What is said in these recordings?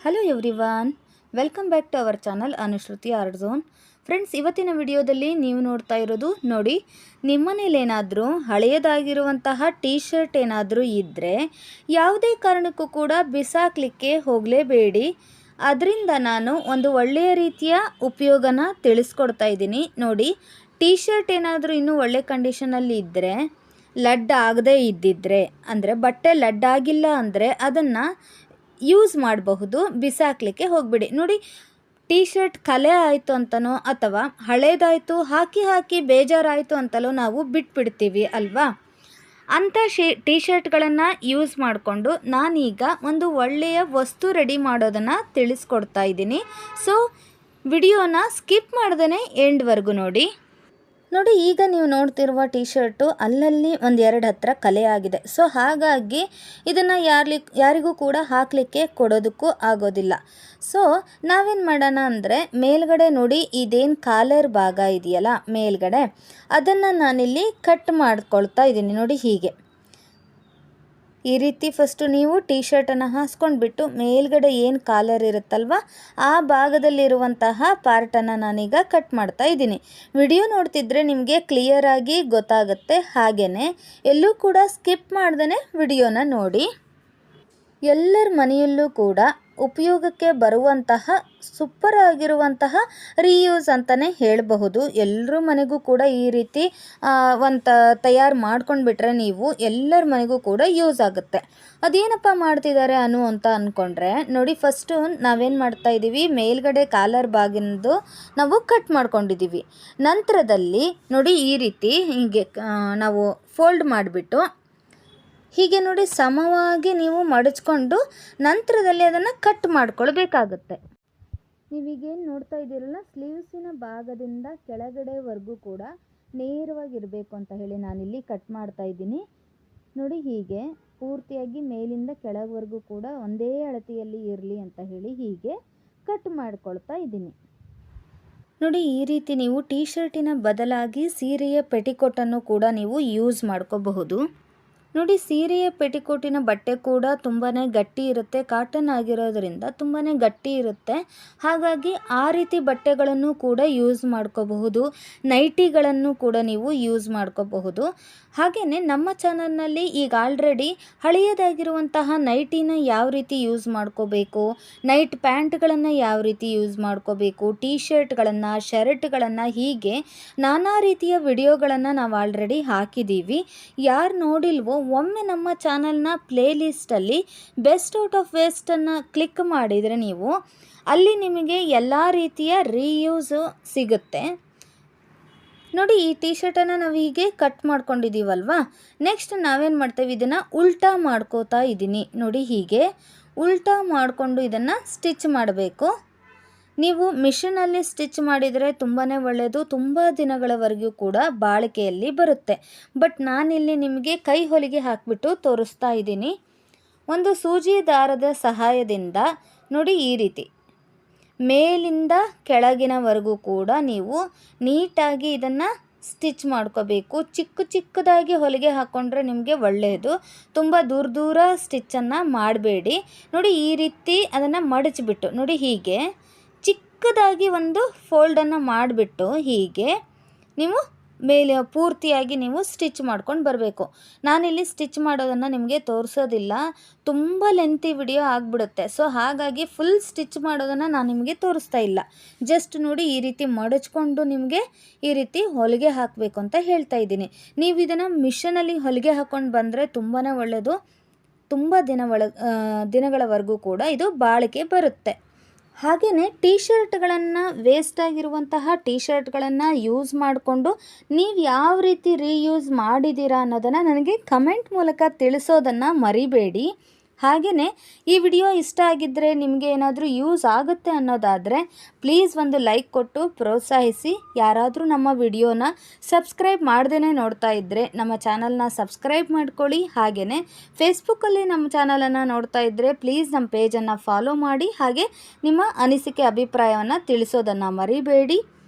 Hello everyone, welcome back to our channel Anushruti art zone. Friends, ಇವತ್ತಿನ ವಿಡಿಯೋದಲ್ಲಿ ನೀವು ನೋಡ್ತಾ ಇರೋದು ನೋಡಿ, ನಿಮ್ಮನೇಲಿ ಏನಾದರೂ ಹಳೆಯದಾಗಿರುವಂತಹ ಟೀ ಶರ್ಟ್ ಏನಾದರೂ ಇದ್ದರೆ ಯಾವುದೇ ಕಾರಣಕ್ಕೂ ಕೂಡ ಬಿಸಾಕಲಿಕ್ಕೆ ಹೋಗಲೇಬೇಡಿ. ಅದರಿಂದ ನಾನು ಒಂದು ಒಳ್ಳೆಯ ರೀತಿಯ ಉಪಯೋಗನ ತಿಳಿಸ್ಕೊಡ್ತಾ ಇದ್ದೀನಿ. ನೋಡಿ, ಟೀ ಶರ್ಟ್ ಏನಾದರೂ ಇನ್ನೂ ಒಳ್ಳೆ ಕಂಡೀಷನಲ್ಲಿ ಇದ್ದರೆ, ಲಡ್ ಆಗದೇ ಇದ್ದಿದ್ದರೆ, ಅಂದರೆ ಬಟ್ಟೆ ಲಡ್ ಆಗಿಲ್ಲ ಅಂದರೆ ಅದನ್ನು ಯೂಸ್ ಮಾಡಬಹುದು, ಬಿಸಾಕಲಿಕ್ಕೆ ಹೋಗ್ಬಿಡಿ. ನೋಡಿ, ಟೀ ಶರ್ಟ್ ಕಲೆ ಆಯಿತು ಅಂತನೋ ಅಥವಾ ಹಳೇದಾಯಿತು ಹಾಕಿ ಬೇಜಾರಾಯಿತು ಅಂತಲೋ ನಾವು ಬಿಟ್ಬಿಡ್ತೀವಿ ಅಲ್ವಾ. ಅಂಥ ಟೀ ಶರ್ಟ್ಗಳನ್ನು ಯೂಸ್ ಮಾಡಿಕೊಂಡು ನಾನೀಗ ಒಂದು ಒಳ್ಳೆಯ ವಸ್ತು ರೆಡಿ ಮಾಡೋದನ್ನು ತಿಳಿಸ್ಕೊಡ್ತಾ ಇದ್ದೀನಿ. ಸೊ ವಿಡಿಯೋನ ಸ್ಕಿಪ್ ಮಾಡ್ದೇ ಎಂಡ್ವರೆಗೂ ನೋಡಿ. ಈಗ ನೀವು ನೋಡ್ತಿರುವ ಟೀ ಶರ್ಟು ಅಲ್ಲಲ್ಲಿ ಒಂದೆರಡು ಹತ್ರ ಕಲೆ ಆಗಿದೆ. ಸೊ ಹಾಗಾಗಿ ಇದನ್ನು ಯಾರಿಗೂ ಕೂಡ ಹಾಕಲಿಕ್ಕೆ ಕೊಡೋದಕ್ಕೂ ಆಗೋದಿಲ್ಲ. ಸೊ ನಾವೇನು ಮಾಡೋಣ ಅಂದರೆ, ಮೇಲ್ಗಡೆ ನೋಡಿ ಇದೇನು ಕಾಲರ್ ಭಾಗ ಇದೆಯಲ್ಲ ಮೇಲ್ಗಡೆ, ಅದನ್ನು ನಾನಿಲ್ಲಿ ಕಟ್ ಮಾಡ್ಕೊಳ್ತಾ ಇದ್ದೀನಿ. ನೋಡಿ, ಹೀಗೆ ಈ ರೀತಿ ಫಸ್ಟು ನೀವು ಟೀ ಶರ್ಟನ್ನು ಹಾಸ್ಕೊಂಡ್ಬಿಟ್ಟು ಮೇಲ್ಗಡೆ ಏನು ಕಾಲರ್ ಇರುತ್ತಲ್ವ ಆ ಭಾಗದಲ್ಲಿರುವಂತಹ ಪಾರ್ಟನ್ನು ನಾನೀಗ ಕಟ್ ಮಾಡ್ತಾ ಇದ್ದೀನಿ. ವಿಡಿಯೋ ನೋಡ್ತಿದ್ರೆ ನಿಮಗೆ ಕ್ಲಿಯರಾಗಿ ಗೊತ್ತಾಗುತ್ತೆ. ಹಾಗೆಯೇ ಎಲ್ಲೂ ಕೂಡ ಸ್ಕಿಪ್ ಮಾಡ್ದೇ ವಿಡಿಯೋನ ನೋಡಿ. ಎಲ್ಲರ ಮನೆಯಲ್ಲೂ ಕೂಡ ಉಪಯೋಗಕ್ಕೆ ಬರುವಂತಹ ಸೂಪರ್ ಆಗಿರುವಂತಹ ರೀಯೂಸ್ ಅಂತಲೇ ಹೇಳಬಹುದು. ಎಲ್ಲರ ಮನೆಗೂ ಕೂಡ ಈ ರೀತಿ ತಯಾರು ಮಾಡ್ಕೊಂಡ್ಬಿಟ್ರೆ ನೀವು ಎಲ್ಲರ ಮನೆಗೂ ಕೂಡ ಯೂಸ್ ಆಗುತ್ತೆ. ಅದೇನಪ್ಪ ಮಾಡ್ತಿದ್ದಾರೆ ಅಂತ ಅಂದ್ಕೊಂಡ್ರೆ, ನೋಡಿ, ಫಸ್ಟು ನಾವೇನು ಮಾಡ್ತಾ ಇದ್ದೀವಿ, ಮೇಲ್ಗಡೆ ಕಾಲರ್ ಬಾಗಿನದು ನಾವು ಕಟ್ ಮಾಡ್ಕೊಂಡಿದ್ದೀವಿ. ನಂತರದಲ್ಲಿ ನೋಡಿ ಈ ರೀತಿ ಹೀಗೆ ನಾವು ಫೋಲ್ಡ್ ಮಾಡಿಬಿಟ್ಟು ಹೀಗೆ ನೋಡಿ ಸಮವಾಗಿ ನೀವು ಮಡಚ್ಕೊಂಡು ನಂತರದಲ್ಲಿ ಅದನ್ನು ಕಟ್ ಮಾಡ್ಕೊಳ್ಬೇಕಾಗುತ್ತೆ. ನೀವೀಗೇನು ನೋಡ್ತಾ ಇದ್ದೀರಲ್ಲ, ಸ್ಲೀವ್ಸಿನ ಭಾಗದಿಂದ ಕೆಳಗಡೆವರೆಗೂ ಕೂಡ ನೇರವಾಗಿರಬೇಕು ಅಂತ ಹೇಳಿ ನಾನಿಲ್ಲಿ ಕಟ್ ಮಾಡ್ತಾ ಇದ್ದೀನಿ. ನೋಡಿ, ಹೀಗೆ ಪೂರ್ತಿಯಾಗಿ ಮೇಲಿಂದ ಕೆಳಗವರೆಗೂ ಕೂಡ ಒಂದೇ ಅಳತೆಯಲ್ಲಿ ಇರಲಿ ಅಂತ ಹೇಳಿ ಹೀಗೆ ಕಟ್ ಮಾಡ್ಕೊಳ್ತಾ ಇದ್ದೀನಿ. ನೋಡಿ, ಈ ರೀತಿ ನೀವು ಟೀ ಶರ್ಟಿನ ಬದಲಾಗಿ ಸೀರೆಯ ಪೆಟಿಕೋಟನ್ನು ಕೂಡ ನೀವು ಯೂಸ್ ಮಾಡ್ಕೋಬಹುದು. ನೋಡಿ, ಸೀರೆಯ ಪೆಟಿಕೋಟಿನ ಬಟ್ಟೆ ಕೂಡ ತುಂಬಾ ಗಟ್ಟಿ ಇರುತ್ತೆ, ಕಾಟನ್ ಆಗಿರೋದ್ರಿಂದ ತುಂಬಾ ಗಟ್ಟಿ ಇರುತ್ತೆ. ಹಾಗಾಗಿ ಆ ರೀತಿ ಬಟ್ಟೆಗಳನ್ನು ಕೂಡ ಯೂಸ್ ಮಾಡ್ಕೋಬಹುದು, ನೈಟಿಗಳನ್ನು ಕೂಡ ನೀವು ಯೂಸ್ ಮಾಡ್ಕೋಬಹುದು. ಹಾಗೆಯೇ ನಮ್ಮ ಚಾನಲ್ನಲ್ಲಿ ಈಗ ಆಲ್ರೆಡಿ ಹಳೆಯದಾಗಿರುವಂತಹ ನೈಟಿನ ಯಾವ ರೀತಿ ಯೂಸ್ ಮಾಡ್ಕೋಬೇಕು, ನೈಟ್ ಪ್ಯಾಂಟ್ಗಳನ್ನು ಯಾವ ರೀತಿ ಯೂಸ್ ಮಾಡ್ಕೋಬೇಕು, ಟೀ ಶರ್ಟ್ಗಳನ್ನು, ಶರ್ಟ್ಗಳನ್ನು, ಹೀಗೆ ನಾನಾ ರೀತಿಯ ವಿಡಿಯೋಗಳನ್ನು ನಾವು ಆಲ್ರೆಡಿ ಹಾಕಿದ್ದೀವಿ. ಯಾರು ನೋಡಿಲ್ವೋ ಒಮ್ಮೆ ನಮ್ಮ ಚಾನಲ್ನ ಪ್ಲೇಲಿಸ್ಟಲ್ಲಿ ಬೆಸ್ಟ್ ಔಟ್ ಆಫ್ ವೇಸ್ಟನ್ನು ಕ್ಲಿಕ್ ಮಾಡಿದರೆ ನೀವು ಅಲ್ಲಿ ನಿಮಗೆ ಎಲ್ಲ ರೀತಿಯ ರೀಯೂಸು ಸಿಗುತ್ತೆ. ನೋಡಿ, ಈ ಟೀ ಶರ್ಟನ್ನು ನಾವು ಹೀಗೆ ಕಟ್ ಮಾಡ್ಕೊಂಡಿದ್ದೀವಲ್ವಾ, ನೆಕ್ಸ್ಟ್ ನಾವೇನು ಮಾಡ್ತೇವೆ, ಇದನ್ನು ಉಲ್ಟಾ ಮಾಡ್ಕೋತಾ ಇದ್ದೀನಿ. ನೋಡಿ, ಹೀಗೆ ಉಲ್ಟಾ ಮಾಡಿಕೊಂಡು ಇದನ್ನು ಸ್ಟಿಚ್ ಮಾಡಬೇಕು. ನೀವು ಮಿಷಿನಲ್ಲಿ ಸ್ಟಿಚ್ ಮಾಡಿದರೆ ತುಂಬಾ ಒಳ್ಳೆಯದು, ತುಂಬ ದಿನಗಳವರೆಗೂ ಕೂಡ ಬಾಳಿಕೆಯಲ್ಲಿ ಬರುತ್ತೆ. ಬಟ್ ನಾನಿಲ್ಲಿ ನಿಮಗೆ ಕೈ ಹೊಲಿಗೆ ಹಾಕಿಬಿಟ್ಟು ತೋರಿಸ್ತಾ ಇದ್ದೀನಿ. ಒಂದು ಸೂಜಿ ದಾರದ ಸಹಾಯದಿಂದ ನೋಡಿ ಈ ರೀತಿ ಮೇಲಿಂದ ಕೆಳಗಿನವರೆಗೂ ಕೂಡ ನೀವು ನೀಟಾಗಿ ಇದನ್ನು ಸ್ಟಿಚ್ ಮಾಡ್ಕೋಬೇಕು. ಚಿಕ್ಕದಾಗಿ ಹೊಲಿಗೆ ಹಾಕ್ಕೊಂಡ್ರೆ ನಿಮಗೆ ಒಳ್ಳೆಯದು, ತುಂಬ ದೂರ ಸ್ಟಿಚ್ಚನ್ನು ಮಾಡಬೇಡಿ. ನೋಡಿ, ಈ ರೀತಿ ಅದನ್ನು ಮಡಚಿಬಿಟ್ಟು ನೋಡಿ ಹೀಗೆ ಚಿಕ್ಕದಾಗಿ ಒಂದು ಫೋಲ್ಡನ್ನು ಮಾಡಿಬಿಟ್ಟು ಹೀಗೆ ನೀವು ಮೇಲೆ ಪೂರ್ತಿಯಾಗಿ ನೀವು ಸ್ಟಿಚ್ ಮಾಡ್ಕೊಂಡು ಬರಬೇಕು. ನಾನಿಲ್ಲಿ ಸ್ಟಿಚ್ ಮಾಡೋದನ್ನು ನಿಮಗೆ ತೋರಿಸೋದಿಲ್ಲ, ತುಂಬ ಲೆಂತಿ ವಿಡಿಯೋ ಆಗಿಬಿಡುತ್ತೆ. ಸೊ ಹಾಗಾಗಿ ಫುಲ್ ಸ್ಟಿಚ್ ಮಾಡೋದನ್ನು ನಾನು ನಿಮಗೆ ತೋರಿಸ್ತಾ ಇಲ್ಲ. ಜಸ್ಟ್ ನೋಡಿ ಈ ರೀತಿ ಮಡಚ್ಕೊಂಡು ನಿಮಗೆ ಈ ರೀತಿ ಹೊಲಿಗೆ ಹಾಕಬೇಕು ಅಂತ ಹೇಳ್ತಾ ಇದ್ದೀನಿ. ನೀವು ಇದನ್ನು ಮಿಷನಲ್ಲಿ ಹೊಲಿಗೆ ಹಾಕ್ಕೊಂಡು ಬಂದರೆ ತುಂಬಾ ಒಳ್ಳೆಯದು, ತುಂಬ ದಿನಗಳವರೆಗೂ ಕೂಡ ಇದು ಬಾಳಿಕೆ ಬರುತ್ತೆ. ಹಾಗೆಯೇ ಟೀ ಶರ್ಟ್ಗಳನ್ನು, ವೇಸ್ಟ್ ಆಗಿರುವಂತಹ ಟೀ ಶರ್ಟ್ಗಳನ್ನು ಯೂಸ್ ಮಾಡಿಕೊಂಡು ನೀವು ಯಾವ ರೀತಿ ರೀಯೂಸ್ ಮಾಡಿದ್ದೀರಾ ಅನ್ನೋದನ್ನು ನನಗೆ ಕಮೆಂಟ್ ಮೂಲಕ ತಿಳಿಸೋದನ್ನು ಮರಿಬೇಡಿ. ಹಾಗೆಯೇ ಈ ವಿಡಿಯೋ ಇಷ್ಟ ಆಗಿದ್ದರೆ, ನಿಮಗೆ ಏನಾದರೂ ಯೂಸ್ ಆಗುತ್ತೆ ಅನ್ನೋದಾದರೆ ಪ್ಲೀಸ್ ಒಂದು ಲೈಕ್ ಕೊಟ್ಟು ಪ್ರೋತ್ಸಾಹಿಸಿ. ಯಾರಾದರೂ ನಮ್ಮ ವಿಡಿಯೋನ ಸಬ್ಸ್ಕ್ರೈಬ್ ಮಾಡ್ದೇ ನೋಡ್ತಾ ಇದ್ದರೆ ನಮ್ಮ ಚಾನಲ್ನ ಸಬ್ಸ್ಕ್ರೈಬ್ ಮಾಡ್ಕೊಳ್ಳಿ. ಹಾಗೆಯೇ ಫೇಸ್ಬುಕ್ಕಲ್ಲಿ ನಮ್ಮ ಚಾನಲನ್ನು ನೋಡ್ತಾ ಇದ್ದರೆ ಪ್ಲೀಸ್ ನಮ್ಮ ಪೇಜನ್ನು ಫಾಲೋ ಮಾಡಿ. ಹಾಗೆ ನಿಮ್ಮ ಅನಿಸಿಕೆ ಅಭಿಪ್ರಾಯವನ್ನು ತಿಳಿಸೋದನ್ನು ಮರಿಬೇಡಿ.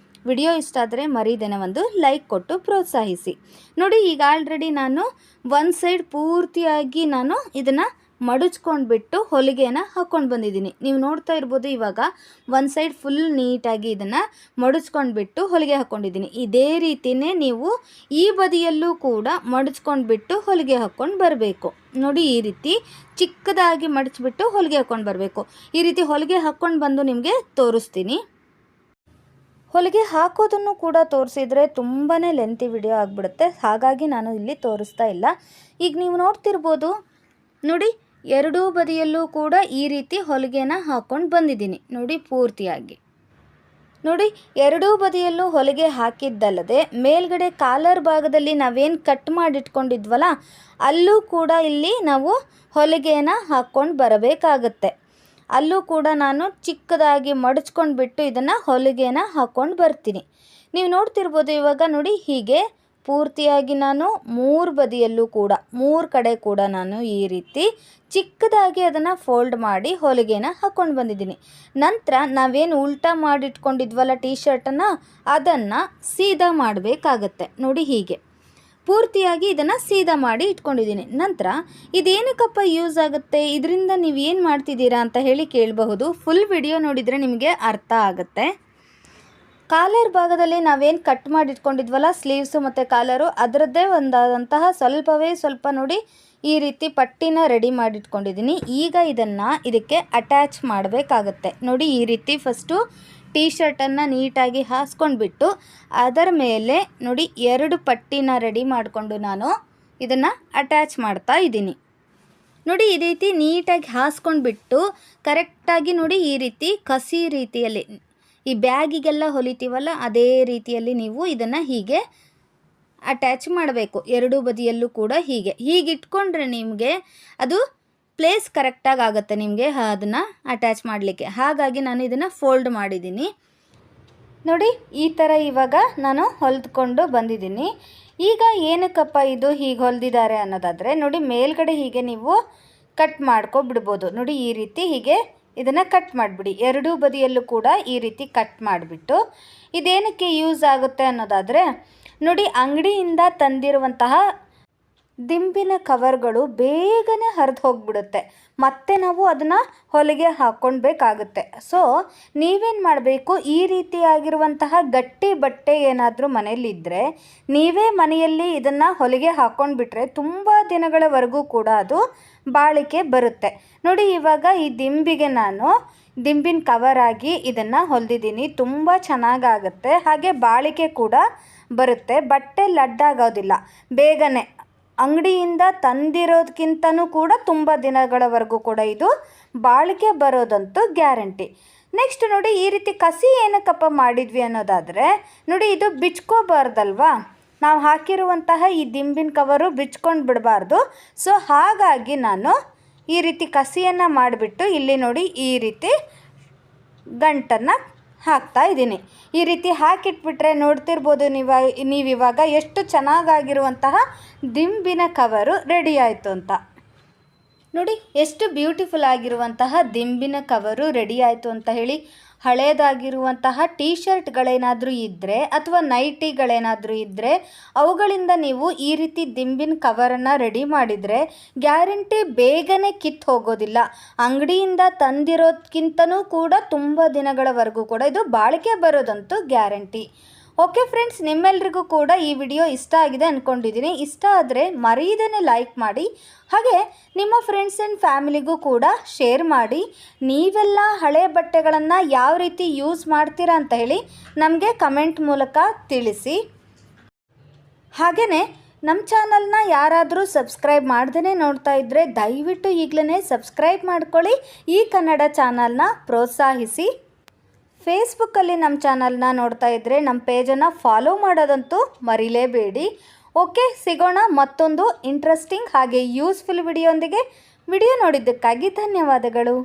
ವಿಡಿಯೋ ಇಷ್ಟ ಆದರೆ ಮರಿದೇನೆ ಒಂದು ಲೈಕ್ ಕೊಟ್ಟು ಪ್ರೋತ್ಸಾಹಿಸಿ. ನೋಡಿ, ಈಗ ಆಲ್ರೆಡಿ ನಾನು ಒಂದು ಸೈಡ್ ಪೂರ್ತಿಯಾಗಿ ನಾನು ಇದನ್ನು ಮಡಚ್ಕೊಂಡ್ಬಿಟ್ಟು ಹೊಲಿಗೆನ ಹಾಕ್ಕೊಂಡು ಬಂದಿದ್ದೀನಿ. ನೀವು ನೋಡ್ತಾ ಇರ್ಬೋದು, ಇವಾಗ ಒಂದು ಸೈಡ್ ಫುಲ್ ನೀಟಾಗಿ ಇದನ್ನು ಮಡಚ್ಕೊಂಡ್ಬಿಟ್ಟು ಹೊಲಿಗೆ ಹಾಕ್ಕೊಂಡಿದ್ದೀನಿ. ಇದೇ ರೀತಿಯೇ ನೀವು ಈ ಬದಿಯಲ್ಲೂ ಕೂಡ ಮಡಚ್ಕೊಂಡ್ಬಿಟ್ಟು ಹೊಲಿಗೆ ಹಾಕ್ಕೊಂಡು ಬರಬೇಕು. ನೋಡಿ, ಈ ರೀತಿ ಚಿಕ್ಕದಾಗಿ ಮಡಚಿಬಿಟ್ಟು ಹೊಲಿಗೆ ಹಾಕ್ಕೊಂಡು ಬರಬೇಕು. ಈ ರೀತಿ ಹೊಲಿಗೆ ಹಾಕ್ಕೊಂಡು ಬಂದು ನಿಮಗೆ ತೋರಿಸ್ತೀನಿ. ಹೊಲಿಗೆ ಹಾಕೋದನ್ನು ಕೂಡ ತೋರಿಸಿದರೆ ತುಂಬಾ ಲೆಂತಿ ವಿಡಿಯೋ ಆಗಿಬಿಡುತ್ತೆ, ಹಾಗಾಗಿ ನಾನು ಇಲ್ಲಿ ತೋರಿಸ್ತಾ ಇಲ್ಲ. ಈಗ ನೀವು ನೋಡ್ತಿರ್ಬೋದು, ನೋಡಿ ಎರಡೂ ಬದಿಯಲ್ಲೂ ಕೂಡ ಈ ರೀತಿ ಹೊಲಿಗೆನ ಹಾಕ್ಕೊಂಡು ಬಂದಿದ್ದೀನಿ. ನೋಡಿ ಪೂರ್ತಿಯಾಗಿ ನೋಡಿ, ಎರಡೂ ಬದಿಯಲ್ಲೂ ಹೊಲಿಗೆ ಹಾಕಿದ್ದಲ್ಲದೆ ಮೇಲ್ಗಡೆ ಕಾಲರ್ ಭಾಗದಲ್ಲಿ ನಾವೇನು ಕಟ್ ಮಾಡಿಟ್ಕೊಂಡಿದ್ವಲ್ಲ, ಅಲ್ಲೂ ಕೂಡ ಇಲ್ಲಿ ನಾವು ಹೊಲಿಗೆನ ಹಾಕ್ಕೊಂಡು ಬರಬೇಕಾಗತ್ತೆ. ಅಲ್ಲೂ ಕೂಡ ನಾನು ಚಿಕ್ಕದಾಗಿ ಮಡಚ್ಕೊಂಡ್ಬಿಟ್ಟು ಇದನ್ನು ಹೊಲಿಗೆನ ಹಾಕ್ಕೊಂಡು ಬರ್ತೀನಿ. ನೀವು ನೋಡ್ತಿರ್ಬೋದು, ಇವಾಗ ನೋಡಿ ಹೀಗೆ ಪೂರ್ತಿಯಾಗಿ ನಾನು ಮೂರು ಬದಿಯಲ್ಲೂ ಕೂಡ ಮೂರು ಕಡೆ ಕೂಡ ನಾನು ಈ ರೀತಿ ಚಿಕ್ಕದಾಗಿ ಅದನ್ನು ಫೋಲ್ಡ್ ಮಾಡಿ ಹೊಲಿಗೆನ ಹಾಕ್ಕೊಂಡು ಬಂದಿದ್ದೀನಿ. ನಂತರ ನಾವೇನು ಉಲ್ಟಾ ಮಾಡಿಟ್ಕೊಂಡಿದ್ವಲ್ಲ ಟೀ ಶರ್ಟನ್ನು, ಅದನ್ನು ಸೀದಾ ಮಾಡಬೇಕಾಗತ್ತೆ. ನೋಡಿ ಹೀಗೆ ಪೂರ್ತಿಯಾಗಿ ಇದನ್ನು ಸೀದಾ ಮಾಡಿ ಇಟ್ಕೊಂಡಿದ್ದೀನಿ. ನಂತರ ಇದೇನಕ್ಕಪ್ಪ ಯೂಸ್ ಆಗುತ್ತೆ, ಇದರಿಂದ ನೀವು ಏನು ಮಾಡ್ತಿದ್ದೀರಾ ಅಂತ ಹೇಳಿ ಕೇಳಬಹುದು. ಫುಲ್ ವಿಡಿಯೋ ನೋಡಿದರೆ ನಿಮಗೆ ಅರ್ಥ ಆಗುತ್ತೆ. ಕಾಲರ್ ಭಾಗದಲ್ಲಿ ನಾವೇನು ಕಟ್ ಮಾಡಿ ಇಟ್ಕೊಂಡಿದ್ವಲ್ಲ, ಸ್ಲೀವ್ಸು ಮತ್ತು ಕಾಲರು, ಅದರದ್ದೇ ಒಂದಾದಂತಹ ಸ್ವಲ್ಪ ನೋಡಿ ಈ ರೀತಿ ಪಟ್ಟಿನ ರೆಡಿ ಮಾಡಿಟ್ಕೊಂಡಿದ್ದೀನಿ. ಈಗ ಇದಕ್ಕೆ ಅಟ್ಯಾಚ್ ಮಾಡಬೇಕಾಗತ್ತೆ. ನೋಡಿ ಈ ರೀತಿ ಫಸ್ಟು ಟೀ ಶರ್ಟನ್ನು ನೀಟಾಗಿ ಹಾಸ್ಕೊಂಡ್ಬಿಟ್ಟು ಅದರ ಮೇಲೆ ನೋಡಿ 2 ಪಟ್ಟಿನ ರೆಡಿ ಮಾಡಿಕೊಂಡು ನಾನು ಇದನ್ನು ಅಟ್ಯಾಚ್ ಮಾಡ್ತಾ ಇದ್ದೀನಿ. ನೋಡಿ ಈ ರೀತಿ ನೀಟಾಗಿ ಹಾಸ್ಕೊಂಡ್ಬಿಟ್ಟು ಕರೆಕ್ಟಾಗಿ ನೋಡಿ ಈ ರೀತಿ ಕಸಿ ರೀತಿಯಲ್ಲಿ ಈ ಬ್ಯಾಗಿಗೆಲ್ಲ ಹೊಲಿತೀವಲ್ಲ, ಅದೇ ರೀತಿಯಲ್ಲಿ ನೀವು ಇದನ್ನು ಹೀಗೆ ಅಟ್ಯಾಚ್ ಮಾಡಬೇಕು. ಎರಡೂ ಬದಿಯಲ್ಲೂ ಕೂಡ ಹೀಗೆ ಇಟ್ಕೊಂಡ್ರೆ ನಿಮಗೆ ಅದು ಪ್ಲೇಸ್ ಕರೆಕ್ಟಾಗಿ ಆಗುತ್ತೆ ನಿಮಗೆ ಅದನ್ನು ಅಟ್ಯಾಚ್ ಮಾಡಲಿಕ್ಕೆ. ಹಾಗಾಗಿ ನಾನು ಇದನ್ನು ಫೋಲ್ಡ್ ಮಾಡಿದ್ದೀನಿ. ನೋಡಿ ಈ ಥರ ಇವಾಗ ನಾನು ಹೊಲಿದುಕೊಂಡು ಬಂದಿದ್ದೀನಿ. ಈಗ ಏನಕ್ಕಪ್ಪ ಇದು ಹೀಗೆ ಹೊಲಿದಿದ್ದಾರೆ ಅನ್ನೋದಾದರೆ, ನೋಡಿ ಮೇಲ್ಗಡೆ ಹೀಗೆ ನೀವು ಕಟ್ ಮಾಡ್ಕೊಬಿಡ್ಬೋದು. ನೋಡಿ ಈ ರೀತಿ ಹೀಗೆ ಇದನ್ನು ಕಟ್ ಮಾಡಿಬಿಡಿ. ಎರಡೂ ಬದಿಯಲ್ಲೂ ಕೂಡ ಈ ರೀತಿ ಕಟ್ ಮಾಡಿಬಿಟ್ಟು ಇದೇನಕ್ಕೆ ಯೂಸ್ ಆಗುತ್ತೆ ಅನ್ನೋದಾದರೆ, ನೋಡಿ ಅಂಗಡಿಯಿಂದ ತಂದಿರುವಂತಹ ದಿಂಬಿನ ಕವರ್ಗಳು ಬೇಗನೆ ಹರಿದು ಹೋಗಿಬಿಡುತ್ತೆ, ಮತ್ತೆ ನಾವು ಅದನ್ನು ಹೊಲಿಗೆ ಹಾಕ್ಕೊಳ್ಬೇಕಾಗುತ್ತೆ. ಸೊ ನೀವೇನು ಮಾಡಬೇಕು, ಈ ರೀತಿಯಾಗಿರುವಂತಹ ಗಟ್ಟಿ ಬಟ್ಟೆ ಏನಾದರೂ ಮನೆಯಲ್ಲಿದ್ದರೆ ನೀವೇ ಮನೆಯಲ್ಲಿ ಇದನ್ನು ಹೊಲಿಗೆ ಹಾಕ್ಕೊಂಡ್ಬಿಟ್ರೆ ತುಂಬ ದಿನಗಳವರೆಗೂ ಕೂಡ ಅದು ಬಾಳಿಕೆ ಬರುತ್ತೆ. ನೋಡಿ ಇವಾಗ ಈ ದಿಂಬಿಗೆ ನಾನು ದಿಂಬಿನ ಕವರ್ ಆಗಿ ಇದನ್ನು ಹೊಲಿದಿದ್ದೀನಿ. ತುಂಬ ಚೆನ್ನಾಗಾಗುತ್ತೆ, ಹಾಗೆ ಬಾಳಿಕೆ ಕೂಡ ಬರುತ್ತೆ. ಬಟ್ಟೆ ಲಡ್ಡಾಗೋದಿಲ್ಲ ಬೇಗನೆ. ಅಂಗಡಿಯಿಂದ ತಂದಿರೋದಕ್ಕಿಂತನೂ ಕೂಡ ತುಂಬ ದಿನಗಳವರೆಗೂ ಕೂಡ ಇದು ಬಾಳಿಕೆ ಬರೋದಂತೂ ಗ್ಯಾರಂಟಿ. ನೆಕ್ಸ್ಟ್ ನೋಡಿ ಈ ರೀತಿ ಕಸಿ ಏನಕ್ಕಪ್ಪ ಮಾಡಿದ್ವಿ ಅನ್ನೋದಾದರೆ, ನೋಡಿ ಇದು ಬಿಚ್ಕೋಬಾರ್ದಲ್ವಾ, ನಾವು ಹಾಕಿರುವಂತಹ ಈ ದಿಂಬಿನ ಕವರು ಬಿಚ್ಕೊಂಡು ಬಿಡಬಾರ್ದು. ಸೊ ಹಾಗಾಗಿ ನಾನು ಈ ರೀತಿ ಕಸಿಯನ್ನು ಮಾಡಿಬಿಟ್ಟು ಇಲ್ಲಿ ನೋಡಿ ಈ ರೀತಿ ಗಂಟನ್ನು ಹಾಕ್ತಾ ಇದ್ದೀನಿ. ಈ ರೀತಿ ಹಾಕಿಟ್ಬಿಟ್ರೆ ನೋಡ್ತಿರ್ಬೋದು ನೀವಿವಾಗ ಎಷ್ಟು ಚೆನ್ನಾಗಾಗಿರುವಂತಹ ದಿಂಬಿನ ಕವರು ರೆಡಿ ಆಯಿತು ಅಂತ. ನೋಡಿ ಎಷ್ಟು ಬ್ಯೂಟಿಫುಲ್ ಆಗಿರುವಂತಹ ದಿಂಬಿನ ಕವರು ರೆಡಿ ಆಯಿತು ಅಂತ ಹೇಳಿ. ಹಳೇದಾಗಿರುವಂತಹ ಟೀ ಶರ್ಟ್ಗಳೇನಾದರೂ ಇದ್ದರೆ ಅಥವಾ ನೈಟಿಗಳೇನಾದರೂ ಇದ್ದರೆ ಅವುಗಳಿಂದ ನೀವು ಈ ರೀತಿ ದಿಂಬಿನ ಕವರನ್ನು ರೆಡಿ ಮಾಡಿದರೆ ಗ್ಯಾರಂಟಿ ಬೇಗನೆ ಕಿತ್ತು ಹೋಗೋದಿಲ್ಲ. ಅಂಗಡಿಯಿಂದ ತಂದಿರೋದಕ್ಕಿಂತನೂ ಕೂಡ ತುಂಬ ದಿನಗಳವರೆಗೂ ಕೂಡ ಇದು ಬಾಳಿಕೆ ಬರೋದಂತೂ ಗ್ಯಾರಂಟಿ. ಓಕೆ ಫ್ರೆಂಡ್ಸ್, ನಿಮ್ಮೆಲ್ರಿಗೂ ಕೂಡ ಈ ವಿಡಿಯೋ ಇಷ್ಟ ಆಗಿದೆ ಅಂದ್ಕೊಂಡಿದ್ದೀನಿ. ಇಷ್ಟ ಆದರೆ ಮರೆಯದೇ ಲೈಕ್ ಮಾಡಿ, ಹಾಗೆ ನಿಮ್ಮ ಫ್ರೆಂಡ್ಸ್ ಆ್ಯಂಡ್ ಫ್ಯಾಮಿಲಿಗೂ ಕೂಡ ಶೇರ್ ಮಾಡಿ. ನೀವೆಲ್ಲ ಹಳೆ ಬಟ್ಟೆಗಳನ್ನು ಯಾವ ರೀತಿ ಯೂಸ್ ಮಾಡ್ತೀರಾ ಅಂತ ಹೇಳಿ ನಮಗೆ ಕಮೆಂಟ್ ಮೂಲಕ ತಿಳಿಸಿ. ಹಾಗೆಯೇ ನಮ್ಮ ಚಾನಲ್ನ ಯಾರಾದರೂ ಸಬ್ಸ್ಕ್ರೈಬ್ ಮಾಡ್ದೇ ನೋಡ್ತಾ ಇದ್ದರೆ ದಯವಿಟ್ಟು ಈಗಲೇ ಸಬ್ಸ್ಕ್ರೈಬ್ ಮಾಡ್ಕೊಳ್ಳಿ. ಈ ಕನ್ನಡ ಚಾನಲ್ನ ಪ್ರೋತ್ಸಾಹಿಸಿ. ಫೇಸ್ಬುಕ್ಕಲ್ಲಿ ನಮ್ಮ ಚಾನಲ್ನ ನೋಡ್ತಾ ಇದ್ದರೆ ನಮ್ಮ ಪೇಜನ್ನು ಫಾಲೋ ಮಾಡೋದಂತೂ ಮರಿಲೇಬೇಡಿ. ಓಕೆ, ಸಿಗೋಣ ಮತ್ತೊಂದು ಇಂಟ್ರೆಸ್ಟಿಂಗ್ ಹಾಗೆ ಯೂಸ್ಫುಲ್ ವಿಡಿಯೋಂದಿಗೆ. ವಿಡಿಯೋ ನೋಡಿದ್ದಕ್ಕಾಗಿ ಧನ್ಯವಾದಗಳು.